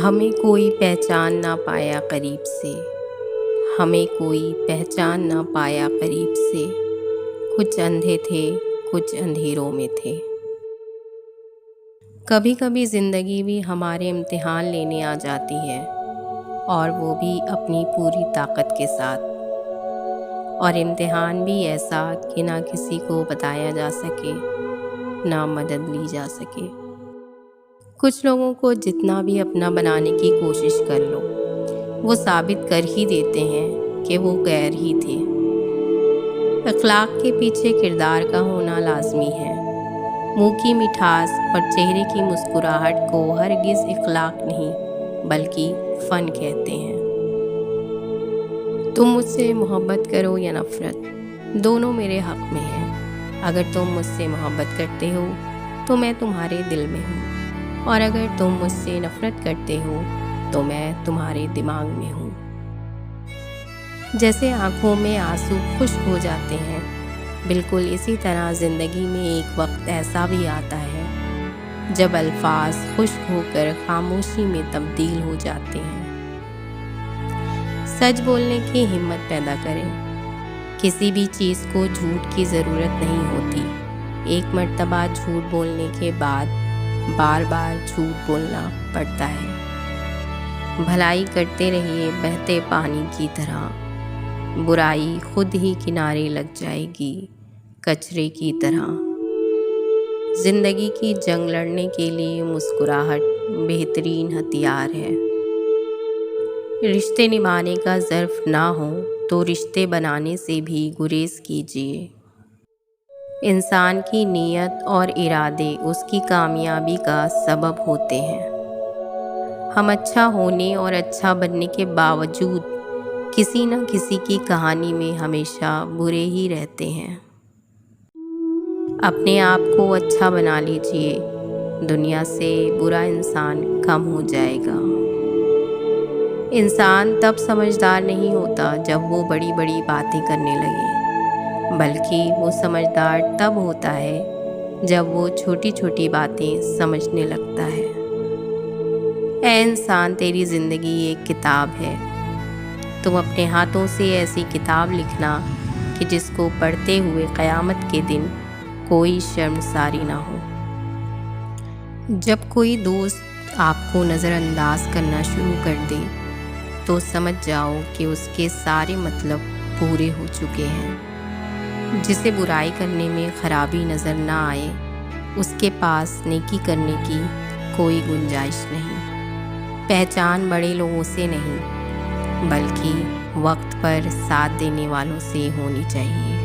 ہمیں کوئی پہچان نہ پایا قریب سے، ہمیں کوئی پہچان نہ پایا قریب سے، کچھ اندھے تھے، کچھ اندھیروں میں تھے۔ کبھی کبھی زندگی بھی ہمارے امتحان لینے آ جاتی ہے، اور وہ بھی اپنی پوری طاقت کے ساتھ، اور امتحان بھی ایسا کہ نہ کسی کو بتایا جا سکے، نہ مدد لی جا سکے۔ کچھ لوگوں کو جتنا بھی اپنا بنانے کی کوشش کر لو، وہ ثابت کر ہی دیتے ہیں کہ وہ غیر ہی تھے۔ اخلاق کے پیچھے کردار کا ہونا لازمی ہے۔ منہ کی مٹھاس اور چہرے کی مسکراہٹ کو ہرگز اخلاق نہیں بلکہ فن کہتے ہیں۔ تم مجھ سے محبت کرو یا نفرت، دونوں میرے حق میں ہیں۔ اگر تم مجھ سے محبت کرتے ہو تو میں تمہارے دل میں ہوں، اور اگر تم مجھ سے نفرت کرتے ہو تو میں تمہارے دماغ میں ہوں۔ جیسے آنکھوں میں آنسو خشک ہو جاتے ہیں، بالکل اسی طرح زندگی میں ایک وقت ایسا بھی آتا ہے جب الفاظ خشک ہو کر خاموشی میں تبدیل ہو جاتے ہیں۔ سچ بولنے کی ہمت پیدا کریں۔ کسی بھی چیز کو جھوٹ کی ضرورت نہیں ہوتی۔ ایک مرتبہ جھوٹ بولنے کے بعد بار بار جھوٹ بولنا پڑتا ہے۔ بھلائی کرتے رہیے بہتے پانی کی طرح، برائی خود ہی کنارے لگ جائے گی کچرے کی طرح۔ زندگی کی جنگ لڑنے کے لیے مسکراہٹ بہترین ہتھیار ہے۔ رشتے نبھانے کا ظرف نہ ہو تو رشتے بنانے سے بھی گریز کیجیے۔ انسان کی نیت اور ارادے اس کی کامیابی کا سبب ہوتے ہیں۔ ہم اچھا ہونے اور اچھا بننے کے باوجود کسی نہ کسی کی کہانی میں ہمیشہ برے ہی رہتے ہیں۔ اپنے آپ کو اچھا بنا لیجئے، دنیا سے برا انسان کم ہو جائے گا۔ انسان تب سمجھدار نہیں ہوتا جب وہ بڑی بڑی باتیں کرنے لگے، بلکہ وہ سمجھدار تب ہوتا ہے جب وہ چھوٹی چھوٹی باتیں سمجھنے لگتا ہے۔ اے انسان، تیری زندگی ایک کتاب ہے۔ تم اپنے ہاتھوں سے ایسی کتاب لکھنا کہ جس کو پڑھتے ہوئے قیامت کے دن کوئی شرمساری نہ ہو۔ جب کوئی دوست آپ کو نظر انداز کرنا شروع کر دے تو سمجھ جاؤ کہ اس کے سارے مطلب پورے ہو چکے ہیں۔ جسے برائی کرنے میں خرابی نظر نہ آئے، اس کے پاس نیکی کرنے کی کوئی گنجائش نہیں۔ پہچان بڑے لوگوں سے نہیں بلکہ وقت پر ساتھ دینے والوں سے ہونی چاہیے۔